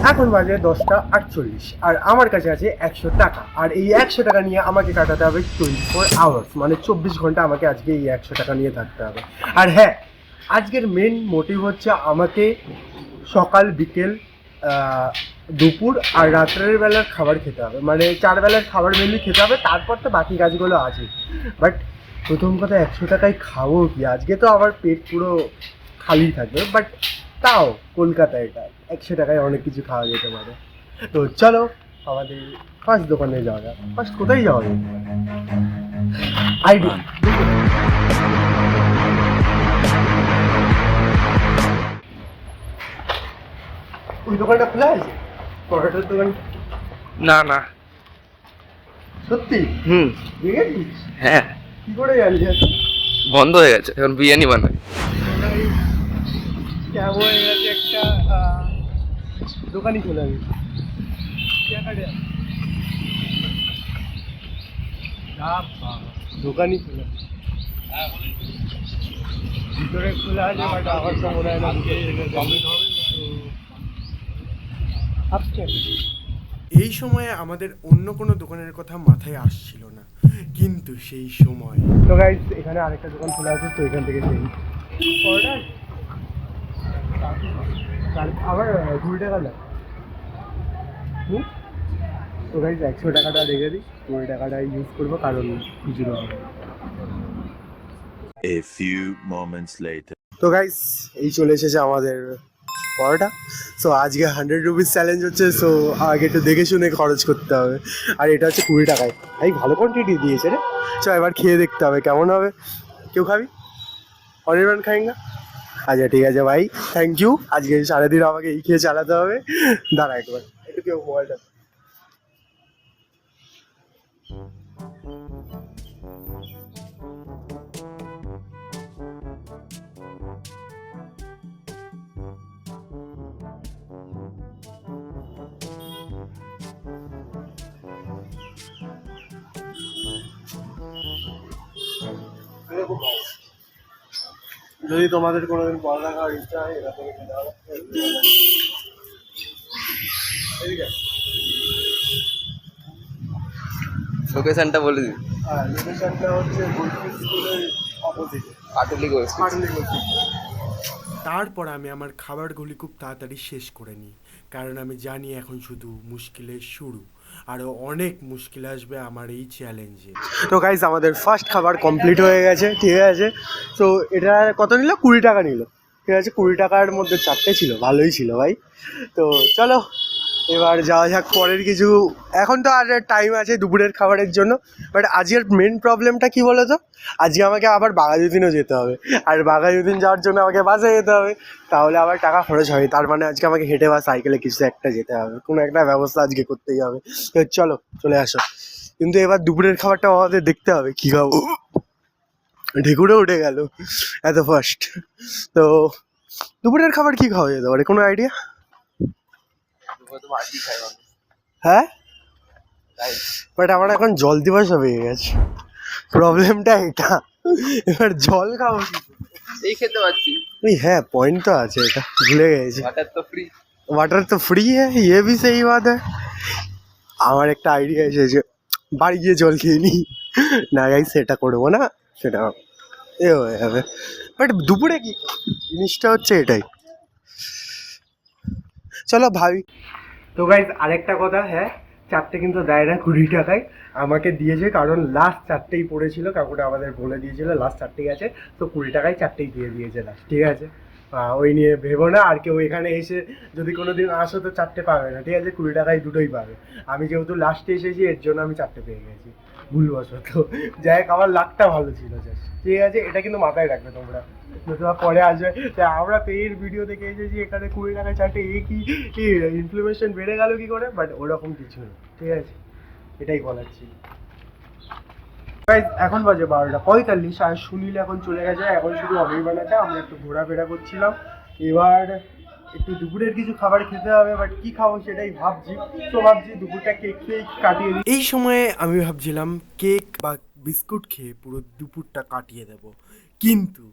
এখন বাজে 10টা 48 আর আমার কাছে আছে 100 টাকা। আর এই 100 টাকা নিয়ে আমাকে কাটাতে হবে 24 আওয়ার্স, মানে 24 ঘন্টা আমাকে আজকে এই 100 টাকা নিয়ে থাকতে হবে। আর হ্যাঁ, আজকের মেন মোটিভ হচ্ছে আমাকে সকাল বিকেল দুপুর আর রাত্রের বেলার খাবার খেতে হবে, মানে 4 বেলার খাবার মেনলি খেতে হবে, তারপর তো বাকি কাজগুলো আছে। বাট প্রথম কথা 100 টাকায় খাবো কি? আজকে তো আমার পেট পুরো খালি থাকবে, বাট তাও কলকাতায় এটা 100 টাকায় অনেক কিছু খাওয়া যেতে পারে। তো চলো আমাদের ফার্স্ট দোকানে যাওয়া যাক। ফার্স্ট কোথায় যাওয়া যাবে? আইডিয়া। ওই দোকানটা খোলা আছে, পরোটার দোকান? না না। সত্যি? দেখেছিস? হ্যাঁ, কি করে জানলি এত? বন্ধ হয়ে গেছে, এখন বিরিয়ানি বানায়। ক্যাব হয়ে গেছে একটা, দোকানই খোলা গেছে। দোকানই খোলা, ভিতরে খোলা আছে, বাট আমার তো মনে হয় না কমপ্লিট হবে। এই সময়ে আমাদের অন্য কোনো দোকানের কথা মাথায় আসছিল না, কিন্তু সেই সময় তো গাইস এখানে আরেকটা দোকান খোলা আছে, তো এখান থেকে সেই অর্ডার আবার 2 টাকা না। তো গাইস 100 টাকাটা রেখে দিই, 20 টাকাটা ইউজ করবো, কারণ খুচরো হবে। A few moments later. তো গাইস এই চলে এসেছে আমাদের পরোটা। সো আজকে 100 রুপিস চ্যালেঞ্জ হচ্ছে, সো আগে একটু দেখে শুনে খরচ করতে হবে। আর এটা হচ্ছে 20 টাকায়, এই ভালো কোয়ান্টিটি দিয়েছে রে। চ এবার খেয়ে দেখতে হবে কেমন হবে। কেউ খাবি? অনির্বাণ খাইঙ্গা? আচ্ছা ঠিক আছে ভাই, থ্যাংক ইউ। আজকে সারাদিন আমাকে এই খেয়ে চালাতে হবে। দাঁড়া একবার একটু কেউ মোবাইলটা। যদি তোমাদের কোনোদিন পরোটা খাওয়ার ইচ্ছা হয়, এটা থেকে খেতে হবে। এদিকে লোকেশনটা বলে দিন। হ্যাঁ, লোকেশনটা হচ্ছে বোলপুর স্কুলের অপোজিটে, পাটুলি গোলস। পাটুলি বলছি। তারপর আমি আমার খাবারগুলি খুব তাড়াতাড়ি শেষ করে নিই, কারণ আমি জানি এখন শুধু মুশকিলের শুরু, আরও অনেক মুশকিল আসবে আমার এই চ্যালেঞ্জে। তো গাইস আমাদের ফার্স্ট খাবার কমপ্লিট হয়ে গেছে, ঠিক আছে। তো এটা কত নিল? 20 টাকা নিল, ঠিক আছে। 20 টাকার মধ্যে 4টে ছিল, ভালোই ছিল ভাই। তো চলো এবার যাওয়া যাক পরের কিছু। এখন তো আর টাইম আছে দুপুরের খাবারের জন্য, বাট আজকের মেন প্রবলেমটা কী বলো তো? আজকে আমাকে আবার বাঘাযতীনও যেতে হবে, আর বাঘাযতীন যাওয়ার জন্য আমাকে বাসে যেতে হবে, তাহলে আবার টাকা খরচ হবে। তার মানে আজকে আমাকে হেঁটে বা সাইকেলে কিছু একটা যেতে হবে, কোনো একটা ব্যবস্থা আজকে করতেই হবে। তো চলো চলে আসো। কিন্তু এবার দুপুরের খাবারটা আমাদের দেখতে হবে কী খাবো। ঢেকুরে উঠে গেল এত ফার্স্ট। তো দুপুরের খাবার কী খাওয়া যেতে পারে, কোনো আইডিয়া? হ্যাঁ, বাট আমার এখন জল দিবসা পেয়ে গেছে, প্রবলেমটা এটা। এবার জল খাবো কি? এই খেতে পাচ্ছি। ওই হ্যাঁ, পয়েন্ট তো আছে, এটা ভুলে গেছি। ওয়াটার তো ফ্রি। वाटर तो फ्री है, ये भी सही बात है। আমার একটা আইডিয়া এসেছে, বাড়ি গিয়ে জল খেয়ে নিই। না গাই, সেটা করবো না, সেটা এ হয়ে যাবে। বাট দুপুরে কি জিনিসটা হচ্ছে এটাই। চলো ভাবি। তো গাইজ আরেকটা কথা, হ্যাঁ 4টে কিন্তু দেয় না 20 টাকায়, আমাকে দিয়েছে, কারণ লাস্ট 4টেই পড়েছিল, কাকুটা আমাদের বলে দিয়েছিল লাস্ট 4টেই আছে, তো 20 টাকায় 4টেই দিয়ে দিয়েছে লাস্ট, ঠিক আছে। ওই নিয়ে ভেবো না। আর কেউ এখানে এসে যদি কোনো দিন আসো তো 4টে পাবে না, ঠিক আছে। 20 টাকায় দুটোই পাবে। আমি যেহেতু লাস্টে এসেছি, এর জন্য আমি 4টে পেয়ে গেছি ভুলবশত। যাই হোক, আমার লাকটা ভালো ছিল জাস্ট, ঠিক আছে। এটা কিন্তু মাথায় রাখবে তোমরা, নতুবা পরে আসবে আমরা পেয়ের ভিডিও দেখে এসেছি, এখানে 20 টাকায় 4টে, কি ইনফ্লুয়েশন বেড়ে গেল কি করে? বাট ওরকম কিছু নেই, ঠিক আছে। এটাই বলার ছিল। এখন বাজে 12টা 45, আর সুনীল এখন চলে গেছে, এখন শুধু অনির্বাণ আছে। আমরা একটু ঘোরাফেরা করছিলাম। এবার একটু দুপুরের কিছু খাবার খেতে হবে, বাট কি খাবো সেটাই ভাবছি। তো ভাবছি দুপুরটা কেক খেয়ে কাটিয়ে দিই। এই সময়ে আমি ভাবছিলাম কেক বা বিস্কুট খেয়ে পুরো দুপুরটা কাটিয়ে দেব, কিন্তু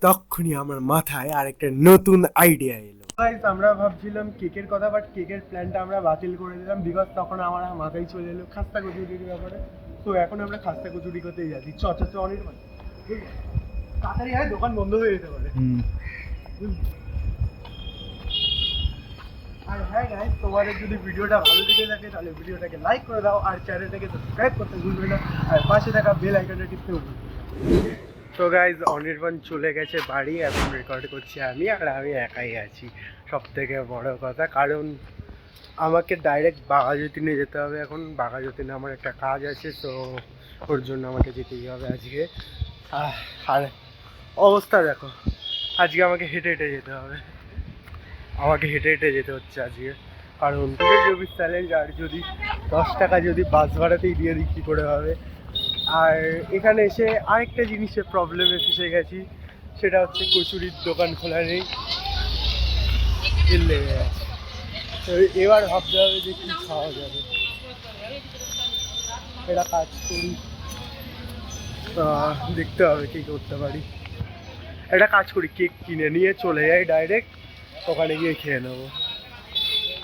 তখনই আমার মাথায় আরেকটা নতুন আইডিয়া এলো। গাইস আমরা ভাবছিলাম কেকের কথা, বাট কেকের প্ল্যানটা আমরা বাতিল করে দিলাম বিকজ তখন আমার মাথায় চলে এলো খাস্তা কচুরির ব্যাপারে। তো এখন আমরা খাস্তা কচুরি করতেই যাচ্ছি। চ চ চ অনেক তাড়াতাড়ি হয়, দোকান বন্ধ হয়ে যেতে পারে। আর হ্যাঁ গাইস, তোমাদের যদি ভিডিওটা ভালো লেগে থাকে তাহলে ভিডিওটাকে লাইক করে দাও আর চ্যানেলটাকে সাবস্ক্রাইব করতে ভুলবে না, আর পাশে থাকা বেল আইকনটা টিপতে ভুলবে না। তো গাইজ অনির্বাণ চলে গেছে বাড়ি, এখন রেকর্ড করছি আমি, আর আমি একাই আছি। সব থেকে বড় কথা, কারণ আমাকে ডাইরেক্ট বাঘাযতীনে যেতে হবে। এখন বাঘাযতীনে আমার একটা কাজ আছে, তো ওর জন্য আমাকে যেতেই হবে আজকে। আর অবস্থা দেখো, আজকে আমাকে হেঁটে হেঁটে যেতে হবে, আমাকে হেঁটে হেঁটে যেতে হচ্ছে আজকে, কারণ 24 চ্যালেঞ্জ। আর যদি 10 টাকা যদি বাস ভাড়াতেই দিয়ে দিই কী করে হবে। আর এখানে এসে আরেকটা জিনিসের প্রবলেমে ফেসে গেছি, সেটা হচ্ছে কচুরির দোকান খোলা নেই, লেগে গেছে। তো এবার ভাবতে হবে যে কী খাওয়া যাবে। এটা কাজ করি, দেখতে হবে কী করতে পারি। একটা কাজ করি, কেক কিনে নিয়ে চলে যাই ডাইরেক্ট, ওখানে গিয়ে খেয়ে নেবো।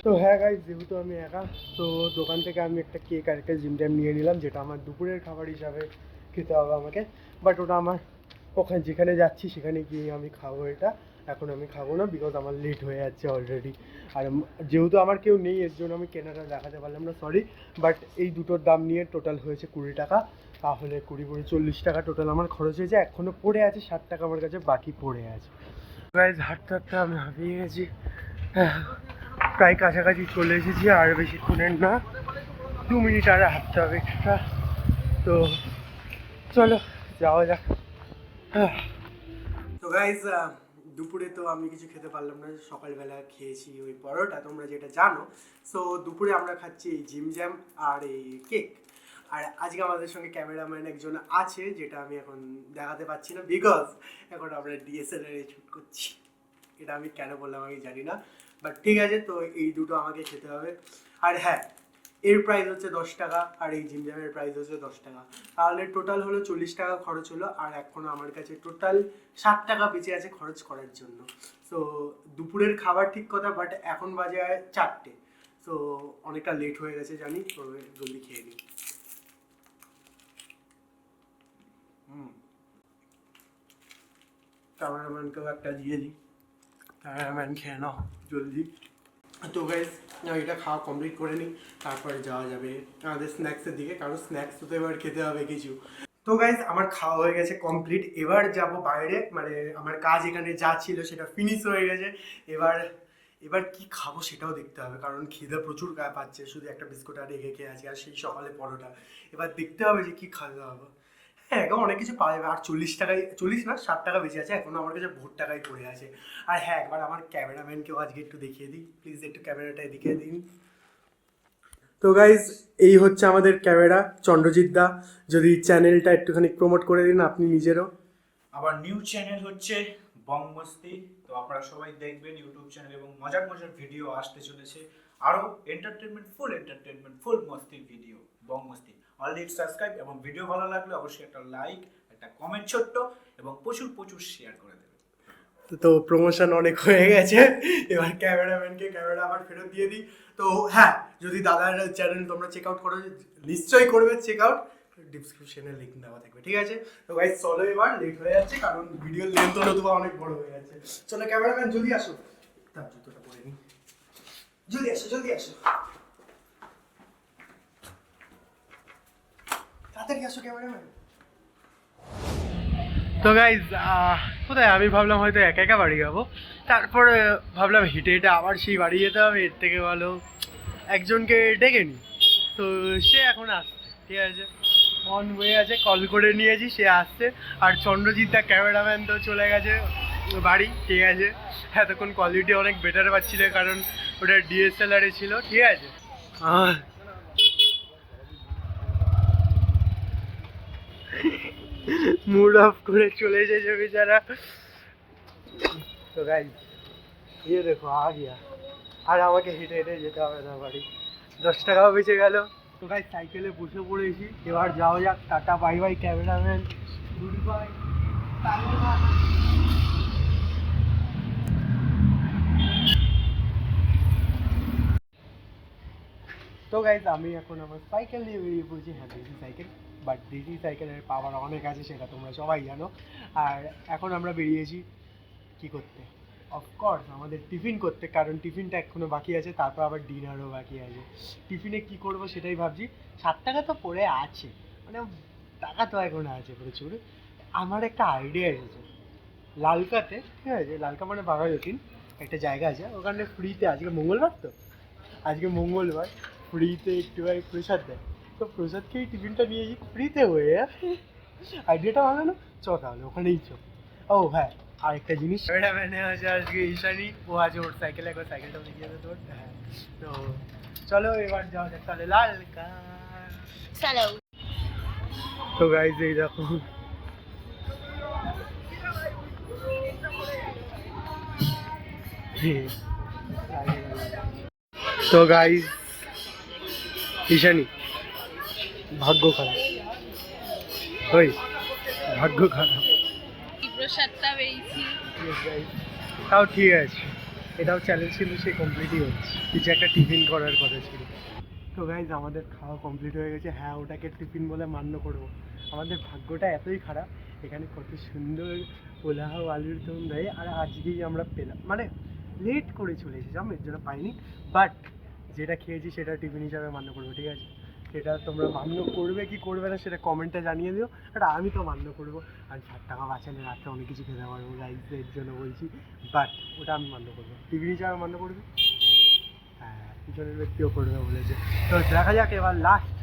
তো হ্যাঁ গাইজ, যেহেতু আমি একা, তো দোকান থেকে আমি একটা কেক আর একটা জিম ট্যাম নিয়ে নিলাম, যেটা আমার দুপুরের খাবার হিসাবে খেতে হবে আমাকে। বাট ওটা আমার ওখানে যেখানে যাচ্ছি সেখানে গিয়ে আমি খাবো। এটা এখন আমি খাবো না, বিকজ আমার লেট হয়ে যাচ্ছে অলরেডি। আর যেহেতু আমার কেউ নেই, এর জন্য আমি কেনাটা দেখাতে পারলাম না, সরি। বাট এই দুটোর দাম নিয়ে টোটাল হয়েছে 20 টাকা, তাহলে 20 40 টাকা টোটাল আমার খরচ হয়েছে। এখনও পড়ে আছে 60 টাকা আমার কাছে বাকি পড়ে আছে। গাইজ হাঁটতে হাঁটতে আমি হাঁপিয়ে গেছি, প্রায় কাছাকাছি চলে এসেছি, আর বেশিক্ষণের না, 2 মিনিট আর হাঁটতে হবে এক্সট্রা। তো চলো যাওয়া যাক। তো গাইজ দুপুরে তো আমি কিছু খেতে পারলাম না, সকালবেলা খেয়েছি ওই পরোটা, তোমরা যেটা জানো। সো দুপুরে আমরা খাচ্ছি এই জিম জ্যাম আর এই কেক। আর আজকে আমাদের সঙ্গে ক্যামেরাম্যান একজন আছে, যেটা আমি এখন দেখাতে পাচ্ছি না বিকজ এখন আমরা ডিএসএলআর শুট করছি। এটা আমি কেন বললাম আমি জানি না, বাট ঠিক আছে। তো এই দুটো আমাকে খেতে হবে। আর হ্যাঁ, এর প্রাইস হচ্ছে 10 টাকা, আর এই জিম জ্যামের প্রাইস হচ্ছে 10 টাকা, তাহলে টোটাল হলো 40 টাকা খরচ হলো। আর এখন আমার কাছে টোটাল 60 টাকা বেঁচে আছে খরচ করার জন্য। সো দুপুরের খাবার ঠিক কথা, বাট এখন বাজে 4টে, সো অনেকটা লেট হয়ে গেছে জানি, তো জলদি খেয়ে নিই। ক্যামেরাম্যানকেও একটা দিয়ে দিই, ক্যামেরাম্যান খেয়ে নাও জলদি। তো গাইজ এটা খাওয়া কমপ্লিট করে নিই, তারপরে যাওয়া যাবে আমাদের স্ন্যাক্সের দিকে, কারণ স্ন্যাক্স তো এবার খেতে হবে কিছু। তো গাইজ আমার খাওয়া হয়ে গেছে কমপ্লিট, এবার যাব বাইরে, মানে আমার কাজ এখানে যা ছিল সেটা ফিনিশ হয়ে গেছে। এবার কি খাবো সেটাও দেখতে হবে, কারণ খিদে প্রচুর পাচ্ছে, শুধু একটা বিস্কুট আর রেখে খেয়ে আছি, আর সেই সকালে পরোটা। এবার দেখতে হবে যে কী খাওয়া হবে। হ্যাঁ, এখন অনেক কিছু পাওয়া যাবে। আর 40 টাকায়, 40 না 60 টাকা বেশি আছে, এখনও আমার কাছে ভোট টাকাই পড়ে আছে। আর হ্যাঁ, একবার আমার ক্যামেরাম্যানকেও আজকে একটু দেখিয়ে দিই, প্লিজ একটু ক্যামেরাটা দেখিয়ে দিন। তো গাইজ এই হচ্ছে আমাদের ক্যামেরা, চন্দ্রজিৎ দা, যদি চ্যানেলটা একটুখানি প্রমোট করে দিন আপনি নিজেরও। আবার নিউ চ্যানেল হচ্ছে বং মস্তি, তো আপনারা সবাই দেখবেন ইউটিউব চ্যানেল, এবং মজার মজার ভিডিও আসতে চলেছে, আরও এন্টারটেনমেন্ট ফুল মস্তির ভিডিও বং মস্তি। অলরেডি সাবস্ক্রাইব, এবং ভিডিও ভালো লাগলে অবশ্যই একটা লাইক, একটা কমেন্ট ছোট্ট, এবং প্রচুর শেয়ার করে দেবেন। তো প্রমোশন অনেক হয়ে গেছে, এবার ক্যামেরাম্যানকে ক্যামেরা আবার ফেরত দিয়ে দিই। তো হ্যাঁ, যদি দাদার চ্যানেল তোমরা চেক আউট করো, নিশ্চয়ই করবে চেক আউট, ডিসক্রিপশনে লিঙ্ক দেওয়া থাকবে, ঠিক আছে? তো গাইস চলো, এবার লেট হয়ে যাচ্ছে, কারণ ভিডিওর লেন্থ হয়তো অনেক বড় হয়ে যাচ্ছে। চলো ক্যামেরাম্যান জলদি আসো, তার জুতোটা পরে নি, জলদি আসো তাড়াতাড়ি আসো ক্যামেরাম্যান। তো গাইজ কোথায়, আমি ভাবলাম হয়তো একা একা বাড়ি যাবো, তারপরে ভাবলাম হেঁটে হেঁটে আবার সেই বাড়ি যেতে হবে, এর থেকে ভালো একজনকে ডেকে নিই। তো সে এখন আসছে, ঠিক আছে, অন ওয়ে আছে, কল করে নিয়েছি, সে আসছে। আর চন্দ্রজিৎ দা ক্যামেরাম্যান তো চলে গেছে বাড়ি, ঠিক আছে। এতক্ষণ কোয়ালিটি অনেক বেটার পাচ্ছিল, কারণ ওটা ডিএসএলআরে ছিল, ঠিক আছে। মুড অফ করে চলে এসেছে বেচারা। তো গাইজ ये देखो आ गया, আর আমাকে হেঁটে হেঁটে যেতে হবে না বাড়ি, 10 টাকাও বেঁচে গেল। তো গাইজ সাইকেলে বসে পড়েছি, এবার যাওয়া যাক, tata bye bye cameraman, good bye. তো গাইজ আমি এখন আমার সাইকেল নিয়ে বেরিয়ে পড়ছি, হ্যাঁ ডিসি সাইকেল, বাট ডিসি সাইকেলের পাওয়ার অনেক আছে সেটা তোমরা সবাই জানো। আর এখন আমরা বেরিয়েছি কী করতে, অফকোর্স আমাদের টিফিন করতে, কারণ টিফিনটা এখনও বাকি আছে, তারপর আবার ডিনারও বাকি আছে। টিফিনে কী করবো সেটাই ভাবছি। 7 টাকা তো পড়ে আছে, মানে টাকা তো এখন আছে প্রচুর। আমার একটা আইডিয়া এসেছে, লালকাতে, ঠিক আছে, লালকা মানে বাঘাযতীন একটা জায়গা আছে, ওখানে ফ্রিতে, আজকে মঙ্গলবার তো, আজকে মঙ্গলবার ফ্রিতে একটু প্রসাদ দেয়, তো প্রসাদ খেয়ে টিফিনটা নিয়ে যাই ফ্রিতে হয়ে যাবে। আইডিয়াটা ভালো না? চ তাহলে ওখানেই চ। ও হ্যাঁ, আরেকটা জিনিস, এটা মানে আছে আজকে ঈশানি, ও আছে ওর সাইকেলে, একবার সাইকেলটা দেখিয়ে দেবে তোর। হ্যাঁ, তো চলো এবার যাওয়া যাক তাহলে লালকা। চলো। তো গাইজ এই দেখো, তো গাইজ ঈশানি ভাগ্য খারাপ, ওই ভাগ্য খারাপ। প্রসাদটা পেয়েছি। Yes, guys. তাও ঠিক আছে, এটাও চ্যালেঞ্জ কিন্তু সে কমপ্লিটই হচ্ছে, কিছু একটা টিফিন করার কথা ছিল। তো গাইজ আমাদের খাওয়া কমপ্লিট হয়ে গেছে, হ্যাঁ ওটাকে টিফিন বলে মান্য করবো। আমাদের ভাগ্যটা এতই খারাপ, এখানে কত সুন্দর পোলাও আলুর দম দেয়, আর আজকেই আমরা পেলাম, মানে লেট করে চলে এসেছি, আমরা এর জন্য পাইনি, বাট যেটা খেয়েছি সেটা টিফিন হিসাবে মান্য করবো, ঠিক আছে? সেটা তোমরা মান্য করবে কি করবে না সেটা কমেন্টে জানিয়ে দিও, আর আমি তো মান্য করবো। আর 7 টাকা বাঁচালে রাত্রে অনেক কিছু খেতে পারবো গাইজদের জন্য বলছি, বাট ওটা আমি মান্য করবো, টিফিন হিসাবে মান্য করবে। হ্যাঁ, পিছনের ব্যক্তিও করবে বলেছে। তো দেখা যাক এবার লাস্ট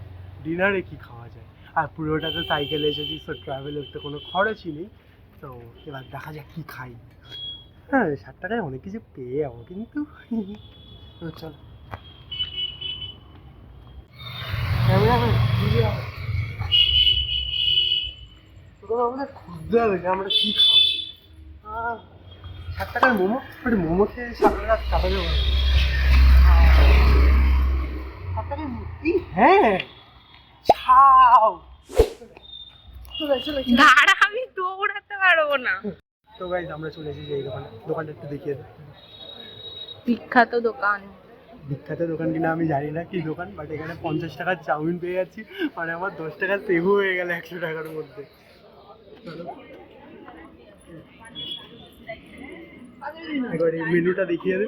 ডিনারে কি খাওয়া যায়। আর পুরোটা তো সাইকেলে এসেছি, সো ট্রাভেলের তো কোনো খরচই নেই, তো এবার দেখা যাক কী খাই। হ্যাঁ, 7 টাকায় অনেক কিছু পেয়ে যাবো কিন্তু। তো চলো আমাদের খুঁজতে হবে যে আমরা কী খাবো। 7 টাকার মোমো, ওটা মোমো খেয়ে 7 টাকা কাটাতে পারবো। 7 টাকায় হ্যাঁ ছাও, দাঁড়া, আমি দৌড়াতে পারবো না। তো গাইজ আমরা চলে এসেছি এই দোকানে, দোকানটা একটু দেখিয়ে দেয়। বিখ্যাত দোকান। বিখ্যাত দোকান কিনা আমি জানি না কি দোকান, বাট এখানে 50 টাকার চাউমিন পেয়ে যাচ্ছি, মানে আমার 10 টাকা সেভও হয়ে গেল 100 টাকার মধ্যে। এবার এই মেনুটা দেখিয়ে দে,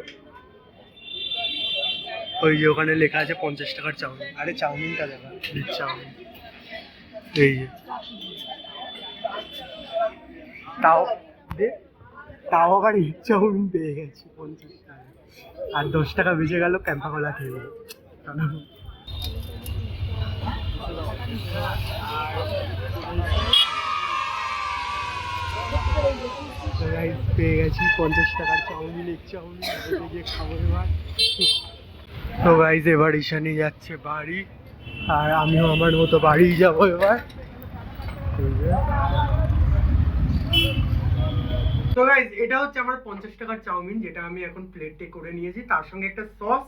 ওই যে ওখানে লেখা আছে 50 টাকার চাউমিন, আরে চাউমিনটা দেখা, বিগ চাউমিন, এই যে তাও দে, তাও আবার হিট চাউমিন পেয়ে গেছি 50 টাকা, আর 10 টাকা বেঁচে গেল ক্যাম্পা কলা খেয়ে নেবো। পেয়ে গেছি 50 টাকার চাউমিন, এক চাউমিন গিয়ে খাবো এবার। তো গাইজ এবার ঈশানি যাচ্ছে বাড়ি, আর আমিও আমার মতো বাড়ি যাবো এবার। তো গাইজ এটা হচ্ছে আমার 50 টাকার চাউমিন, যেটা আমি এখন প্লেটে করে নিয়েছি, তার সঙ্গে একটা সস,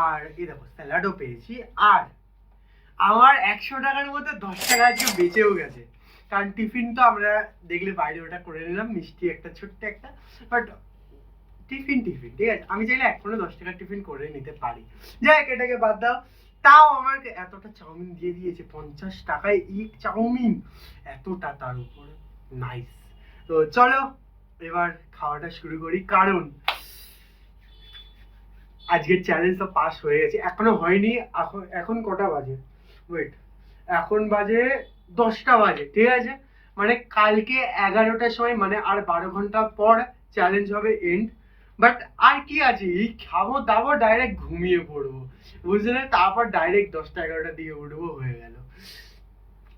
আর এই দেখো স্যালাডও পেয়েছি, আর আমার 100 টাকার মধ্যে 10 টাকা আজকে বেঁচেও গেছে, কারণ টিফিন তো আমরা দেখলে বাইরে ওটা করে নিলাম, মিষ্টি একটা ছোট্ট একটা, বাট টিফিন টিফিন ঠিক আছে, আমি চাইলে এখনো 10 টাকার টিফিন করে নিতে পারি, যাই এটাকে বাদ দাও। তাও আমাকে এতটা চাউমিন দিয়ে দিয়েছে 50 টাকায়, এক চাউমিন এতটা, তার উপরে নাইস। তো চলো এবার খাওয়াটা শুরু করি, কারণ আজকের চ্যালেঞ্জ তো পাস হয়ে গেছে, এখনো হয়নি। এখন কটা বাজে, ওয়েট, এখন বাজে 10টা বাজে, ঠিক আছে, মানে কালকে 11টার সময়, মানে আর 12 ঘন্টা পর চ্যালেঞ্জ হবে এন্ড। বাট আর কি আছে, এই খাবো দাবো ডাইরেক্ট ঘুমিয়ে পড়বো, বুঝলে, তারপর ডাইরেক্ট 10টা 11টা দিয়ে উঠবো, হয়ে গেল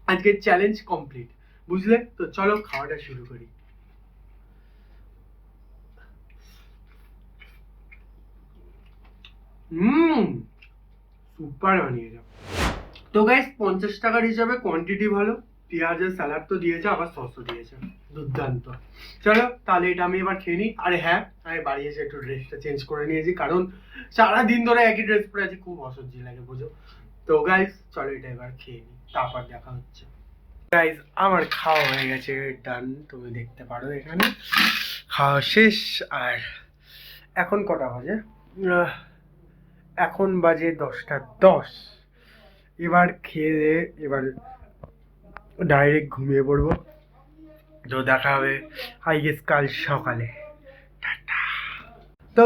আজকের চ্যালেঞ্জ কমপ্লিট, বুঝলে। তো চলো খাওয়াটা শুরু করি। সুপার বানিয়ে যাও। তো গাইস 50 টাকার হিসাবে কোয়ান্টিটি ভালো, পেঁয়াজের স্যালাড তো দিয়েছে, আবার সসও দিয়েছে, দুর্দান্ত। চলো তাহলে এটা আমি এবার খেয়ে নিই। আরে হ্যাঁ, আমি বাড়ি এসে একটু ড্রেসটা চেঞ্জ করে নিয়েছি, কারণ সারাদিন ধরে একই ড্রেস পরে আছি, খুব অসহ্য লাগে বুঝো। তো গাইস চলো এটা এবার খেয়ে নিই, তারপর দেখা হচ্ছে। গাইস আমার খাওয়া হয়ে গেছে, ডান, তুমি দেখতে পারো এখানে খাওয়া শেষ। আর এখন কটা বাজে, এখন বাজে 10:10। এবার খেয়ে দিয়ে এবার ডাইরেক্ট ঘুমিয়ে পড়বো। তো দেখা হবে আই গেস কাল সকালে। তো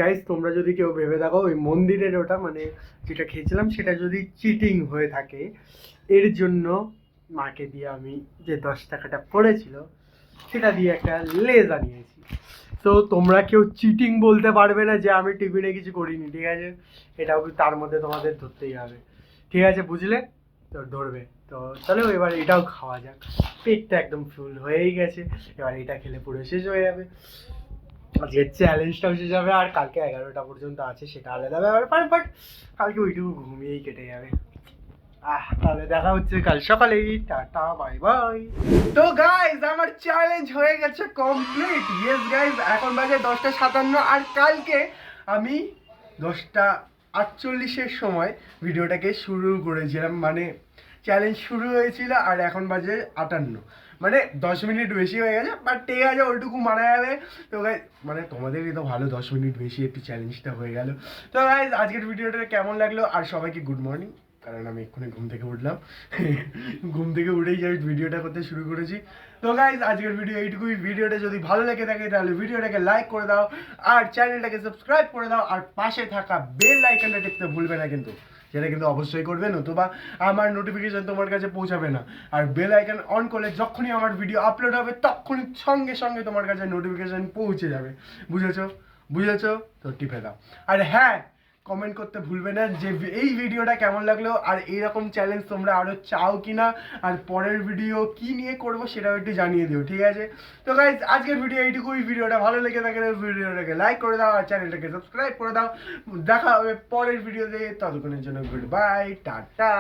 গাইস তোমরা যদি কেউ ভেবে থাকো ওই মন্দিরের ওটা মানে যেটা খেয়েছিলাম সেটা যদি চিটিং হয়ে থাকে, এর জন্য মাকে দিয়ে আমি যে 10 টাকাটা পড়েছিল সেটা দিয়ে একটা লেজ আনিয়েছি। তো তোমরা কেউ চিটিং বলতে পারবে না যে আমি টিফিনে কিছু করিনি, ঠিক আছে? এটাও তার মধ্যে তোমাদের ধরতেই হবে, ঠিক আছে? বুঝলে? তো ধরবে। তো চলো এবার এটাও খাওয়া যাক। পেটটা একদম ফুল হয়েই গেছে, এবার এটা খেলে পুরো শেষ হয়ে যাবে। আজকে চ্যালেঞ্জটাও শেষ হবে, আর কালকে 11টা পর্যন্ত আছে সেটা আলাদা ব্যাপার, বাট কালকে ওইটুকু ঘুমিয়েই কেটে যাবে। তাহলে দেখা হচ্ছে কাল সকালেই। Tata bye bye. তো গাইজ আমার চ্যালেঞ্জ হয়ে গেছে কমপ্লিট। ইয়েস গাইজ, এখন বাজে 10:57 আর কালকে আমি 10:48 সময় ভিডিওটাকে শুরু করেছিলাম, মানে চ্যালেঞ্জ শুরু হয়েছিল, আর এখন বাজে 58, মানে 10 মিনিট বেশি হয়ে গেছে, বাট ঠিক আছে ওইটুকু মানা যাবে। তো গাইজ মানে তোমাদেরই তো ভালো, 10 মিনিট বেশি একটু চ্যালেঞ্জটা হয়ে গেল। তো গাইজ আজকের ভিডিওটা কেমন লাগলো, আর সবাইকে গুড মর্নিং, কারণ আমি এক্ষুনি ঘুম থেকে উঠলাম। ঘুম থেকে উঠেই জাস্ট ভিডিওটা করতে শুরু করেছি। তো গাইজ আজকের ভিডিও এইটুকুই। ভিডিওটা যদি ভালো লেগে থাকে তাহলে ভিডিওটাকে লাইক করে দাও, আর চ্যানেলটাকে সাবস্ক্রাইব করে দাও, আর পাশে থাকা বেল আইকনটা টিপতে ভুলবে না কিন্তু, যেটা কিন্তু অবশ্যই করবে, নতুবা আমার নোটিফিকেশন তোমার কাছে পৌঁছাবে না। আর বেল আইকন অন করলে যখনই আমার ভিডিও আপলোড হবে তখনই সঙ্গে সঙ্গে তোমার কাছে নোটিফিকেশন পৌঁছে যাবে। বুঝেছো? তো টিপে দাও। আর হ্যাঁ, কমেন্ট করতে ভুলবে না যে এই ভিডিওটা কেমন লাগলো, আর এইরকম চ্যালেঞ্জ তোমরা আরও চাও কি না, আর পরের ভিডিও কি নিয়ে করবো সেটাও একটু জানিয়ে দিও, ঠিক আছে? তো গাইজ আজকের ভিডিও এইটুকুই। ভিডিওটা ভালো লেগে থাকলে ভিডিওটাকে লাইক করে দাও, আর চ্যানেলটাকে সাবস্ক্রাইব করে দাও। দেখা হবে পরের ভিডিওতে, ততক্ষণের জন্য গুড বাই, টাটা।